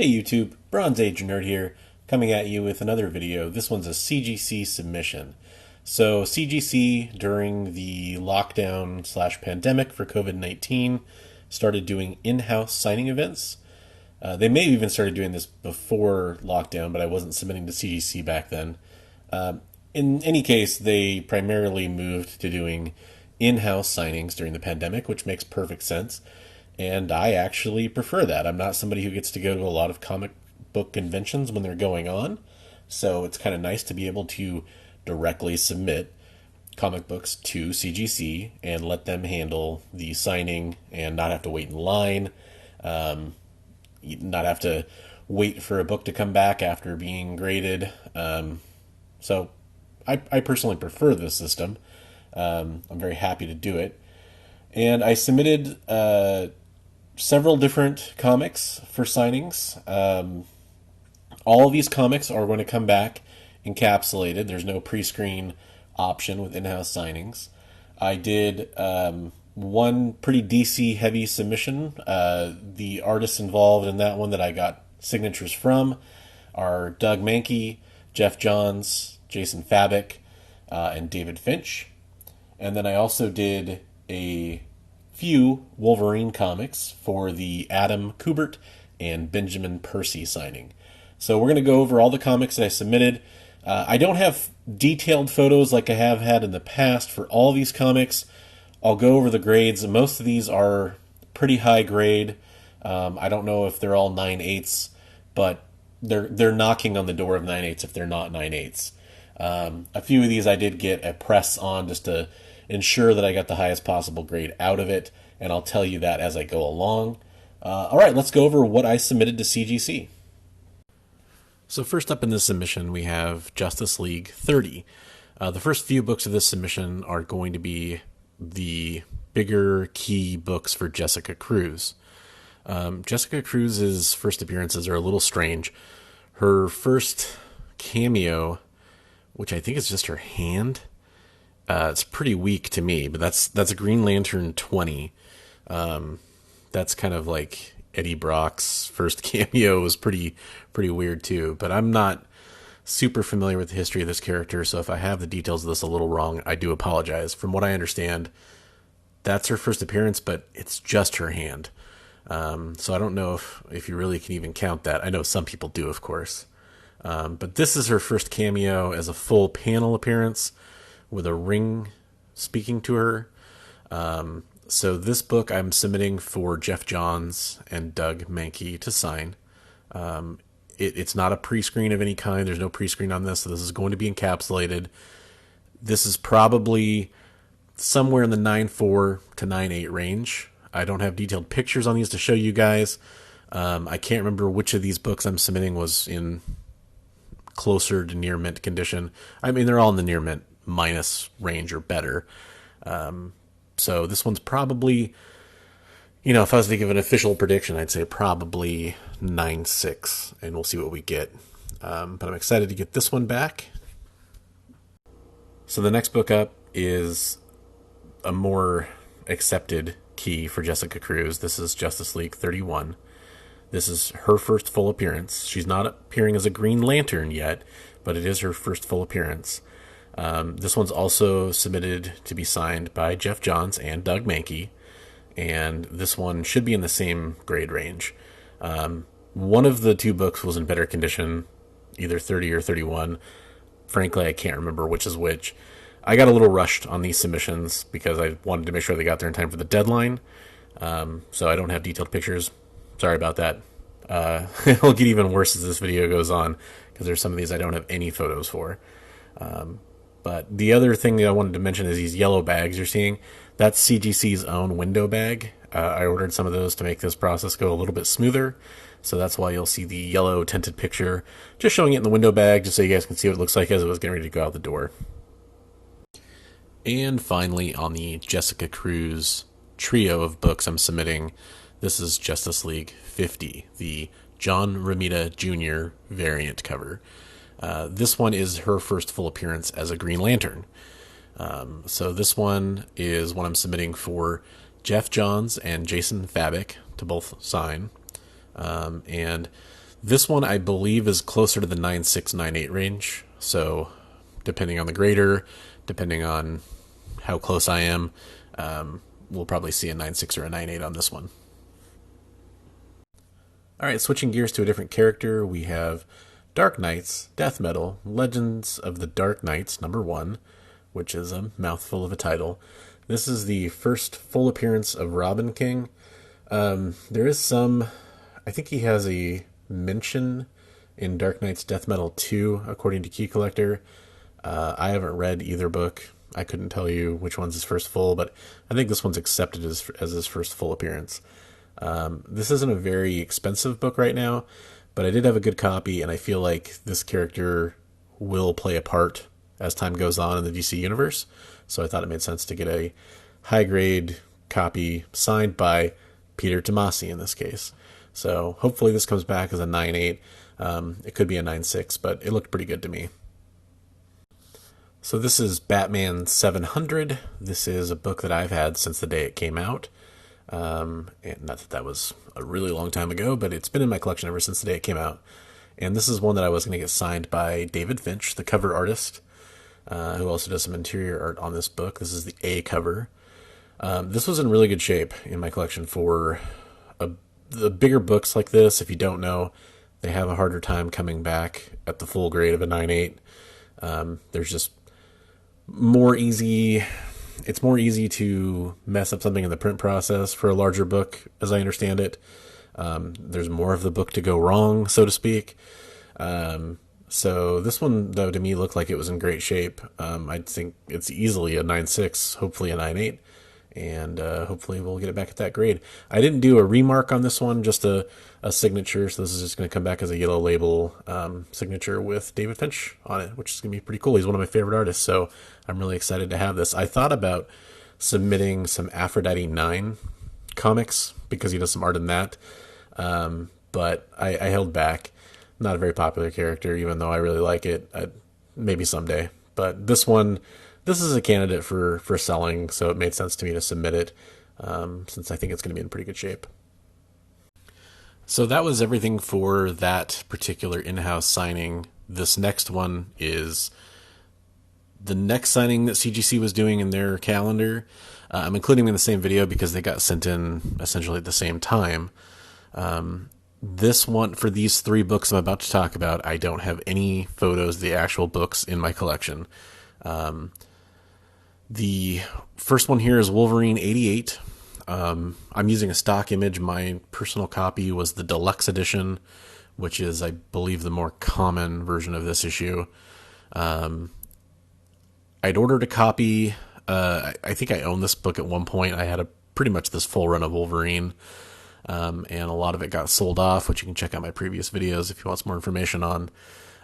Hey YouTube, Bronze Age Nerd here, coming at you with another video. This one's a CGC submission. So CGC, during the lockdown / pandemic for COVID-19, started doing in-house signing events. They may have even started doing this before lockdown, but I wasn't submitting to CGC back then. In any case, they primarily moved to doing in-house signings during the pandemic, which makes perfect sense. And I actually prefer that. I'm not somebody who gets to go to a lot of comic book conventions when they're going on. So it's kind of nice to be able to directly submit comic books to CGC and let them handle the signing and not have to wait in line, not have to wait for a book to come back after being graded. So I personally prefer this system. I'm very happy to do it. And I submitted several different comics for signings. All of these comics are going to come back encapsulated. There's no pre-screen option with in-house signings. I did one pretty DC heavy submission. The artists involved in that one that I got signatures from are Doug Mahnke, Geoff Johns, Jason Fabok, and David Finch. And then I also did a few Wolverine comics for the Adam Kubert and Benjamin Percy signing. So we're going to go over all the comics that I submitted. I don't have detailed photos like I have had in the past for all these comics. I'll go over the grades. Most of these are pretty high grade. I don't know if they're all 9/8, but they're knocking on the door of 9/8 if they're not 9/8. A few of these I did get a press on just to ensure that I got the highest possible grade out of it, and I'll tell you that as I go along. All right, let's go over what I submitted to CGC. So first up in this submission, we have Justice League 30. The first few books of this submission are going to be the bigger key books for Jessica Cruz. Jessica Cruz's first appearances are a little strange. Her first cameo, which I think is just her hand, it's pretty weak to me, but that's a Green Lantern 20. That's kind of like Eddie Brock's first cameo was pretty weird too, but I'm not super familiar with the history of this character, so if I have the details of this a little wrong, I do apologize. From what I understand, that's her first appearance, but it's just her hand. So I don't know if you really can even count that. I know some people do, of course. But this is her first cameo as a full panel appearance with a ring speaking to her. So this book I'm submitting for Geoff Johns and Doug Mahnke to sign. It's not a pre-screen of any kind. There's no pre-screen on this, so this is going to be encapsulated. This is probably somewhere in the 9.4 to 9.8 range. I don't have detailed pictures on these to show you guys. I can't remember which of these books I'm submitting was in closer to near mint condition. I mean, they're all in the near mint minus range or better. So this one's probably, if I was to give an official prediction, I'd say probably 9.6, and we'll see what we get. But I'm excited to get this one back. So the next book up is a more accepted key for Jessica Cruz. This is Justice League 31. This is her first full appearance. She's not appearing as a Green Lantern yet, but it is her first full appearance. This one's also submitted to be signed by Geoff Johns and Doug Mahnke, and this one should be in the same grade range. One of the two books was in better condition, either 30 or 31. Frankly, I can't remember which is which. I got a little rushed on these submissions because I wanted to make sure they got there in time for the deadline, so I don't have detailed pictures. Sorry about that. It'll get even worse as this video goes on because there's some of these I don't have any photos for. But the other thing that I wanted to mention is these yellow bags you're seeing. That's CGC's own window bag. I ordered some of those to make this process go a little bit smoother. So that's why you'll see the yellow tinted picture, just showing it in the window bag, just so you guys can see what it looks like as it was getting ready to go out the door. And finally, on the Jessica Cruz trio of books I'm submitting, this is Justice League 50, the John Romita Jr. variant cover. This one is her first full appearance as a Green Lantern. So this one is one I'm submitting for Geoff Johns and Jason Fabok to both sign. And This one, I believe, is closer to the 9.6, 9.8 range. So, depending on the grader, depending on how close I am, we'll probably see a 9.6 or a 9.8 on this one. All right, switching gears to a different character, we have Dark Knights, Death Metal, Legends of the Dark Knights, #1, which is a mouthful of a title. This is the first full appearance of Robin King. There is some, I think he has a mention in Dark Knights Death Metal 2, according to Key Collector. I haven't read either book. I couldn't tell you which one's his first full, but I think this one's accepted as his first full appearance. This isn't a very expensive book right now, but I did have a good copy, and I feel like this character will play a part as time goes on in the DC universe. So I thought it made sense to get a high-grade copy signed by Peter Tomasi in this case. So hopefully this comes back as a 9.8. It could be a 9.6, but it looked pretty good to me. So this is Batman 700. This is a book that I've had since the day it came out. And not that that was a really long time ago, but it's been in my collection ever since the day it came out. And this is one that I was going to get signed by David Finch, the cover artist, who also does some interior art on this book. This is the A cover. This was in really good shape in my collection for the bigger books like this. If you don't know, they have a harder time coming back at the full grade of a 9.8. There's just more easy... It's more easy to mess up something in the print process for a larger book, as I understand it. There's more of the book to go wrong, so to speak. So this one, though, to me looked like it was in great shape. I think it's easily a 9.6, hopefully a 9.8, and hopefully we'll get it back at that grade. I didn't do a remark on this one, just a signature, so this is just going to come back as a yellow label signature with David Finch on it, which is going to be pretty cool. He's one of my favorite artists, so I'm really excited to have this. I thought about submitting some Aphrodite 9 comics because he does some art in that, but I held back. Not a very popular character, even though I really like it. Maybe someday. But this one, this is a candidate for selling, so it made sense to me to submit it, since I think it's going to be in pretty good shape. So that was everything for that particular in-house signing. This next one is the next signing that CGC was doing in their calendar. I'm including them in the same video because they got sent in essentially at the same time. This one, for these 3 books I'm about to talk about, I don't have any photos of the actual books in my collection. The first one here is Wolverine 88. I'm using a stock image. My personal copy was the deluxe edition, which is, I believe, the more common version of this issue. I'd ordered a copy. I think I owned this book at one point. I had pretty much this full run of Wolverine. And a lot of it got sold off, which you can check out my previous videos if you want some more information on.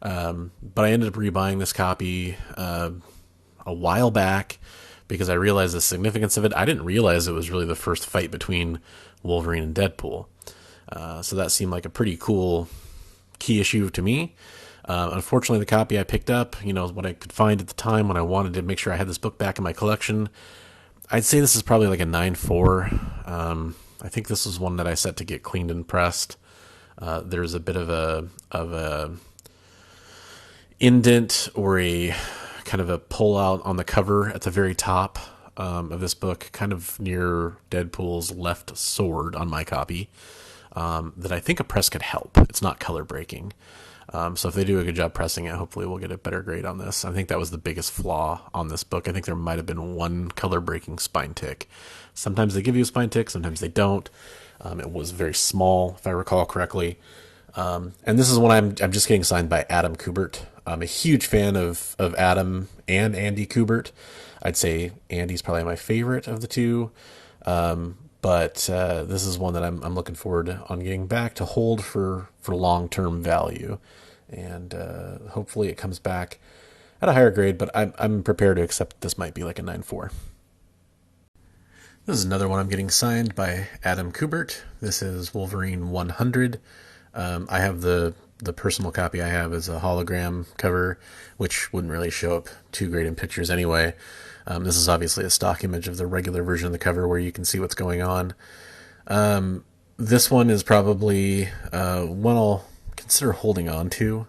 But I ended up rebuying this copy a while back because I realized the significance of it. I didn't realize it was really the first fight between Wolverine and Deadpool. So that seemed like a pretty cool key issue to me. Unfortunately, the copy I picked up, what I could find at the time when I wanted to make sure I had this book back in my collection, I'd say this is probably like a 9.4. I think this is one that I set to get cleaned and pressed. There's a bit of a indent or a kind of a pull out on the cover at the very top of this book, kind of near Deadpool's left sword on my copy, that I think a press could help. It's not color breaking. So if they do a good job pressing it, hopefully we'll get a better grade on this. I think that was the biggest flaw on this book. I think there might have been one color breaking spine tick. Sometimes they give you a spine tick, sometimes they don't. It was very small, if I recall correctly. And this is one I'm just getting signed by Adam Kubert. I'm a huge fan of Adam and Andy Kubert. I'd say Andy's probably my favorite of the two. But this is one that I'm looking forward on getting back to hold for long-term value. And hopefully it comes back at a higher grade, but I'm prepared to accept this might be like a 9.4. This is another one I'm getting signed by Adam Kubert. This is Wolverine 100. I have the personal copy I have is a hologram cover, which wouldn't really show up too great in pictures anyway. This is obviously a stock image of the regular version of the cover where you can see what's going on. This one is probably one I'll consider holding on to,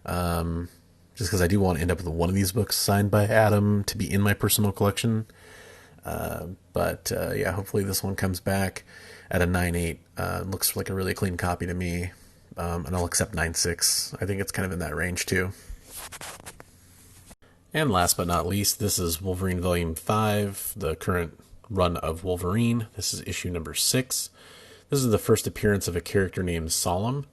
just because I do want to end up with one of these books signed by Adam to be in my personal collection. But yeah, hopefully this one comes back at a 9.8. Looks like a really clean copy to me, and I'll accept 9.6. I think it's kind of in that range too. And last but not least, this is Wolverine Volume 5, the current run of Wolverine. This is issue number 6. This is the first appearance of a character named Solemn,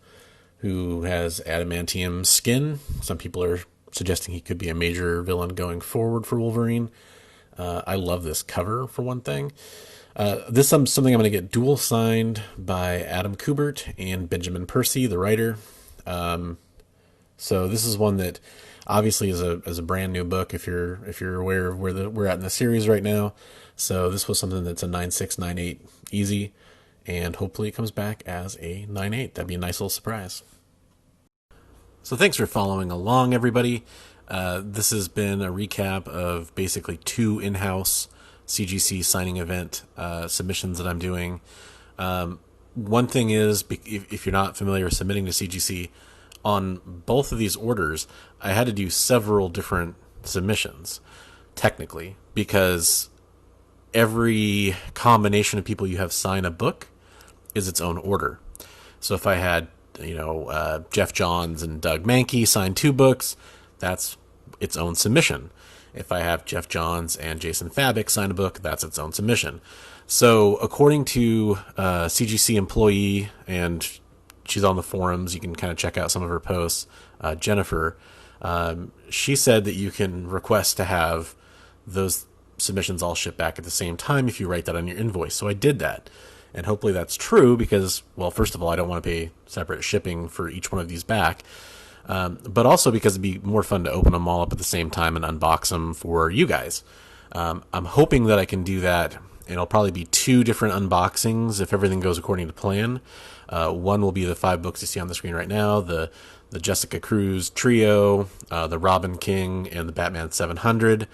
who has adamantium skin. Some people are suggesting he could be a major villain going forward for Wolverine. I love this cover, for one thing. This is something I'm going to get dual signed by Adam Kubert and Benjamin Percy, the writer. So this is one that obviously is a brand new book if you're aware of where we're at in the series right now. So this was something that's a 9.6, 9.8 easy, and hopefully it comes back as a 9.8. That'd be a nice little surprise. So thanks for following along, everybody. This has been a recap of basically 2 in-house CGC signing event submissions that I'm doing. One thing is, if you're not familiar with submitting to CGC, on both of these orders, I had to do several different submissions, technically, because every combination of people you have sign a book is its own order. So if I had, Geoff Johns and Doug Mahnke sign 2 books, that's its own submission. If I have Geoff Johns and Jason Fabok sign a book, that's its own submission. So according to CGC employee, and she's on the forums, you can kind of check out some of her posts, Jennifer, she said that you can request to have those submissions all shipped back at the same time if you write that on your invoice. So I did that. And hopefully that's true because, well, first of all, I don't want to pay separate shipping for each one of these back. But also because it'd be more fun to open them all up at the same time and unbox them for you guys. I'm hoping that I can do that. It'll probably be 2 different unboxings if everything goes according to plan. One will be the 5 books you see on the screen right now, the Jessica Cruz trio, the Robin King, and the Batman 700.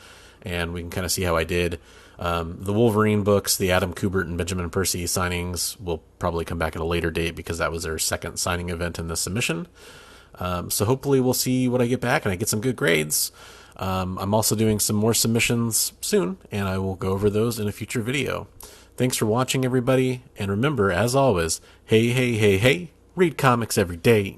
And we can kind of see how I did. The Wolverine books, the Adam Kubert and Benjamin Percy signings will probably come back at a later date because that was their second signing event in the submission. So hopefully we'll see what I get back and I get some good grades. I'm also doing some more submissions soon, and I will go over those in a future video. Thanks for watching, everybody, and remember, as always, hey, hey, hey, hey, read comics every day.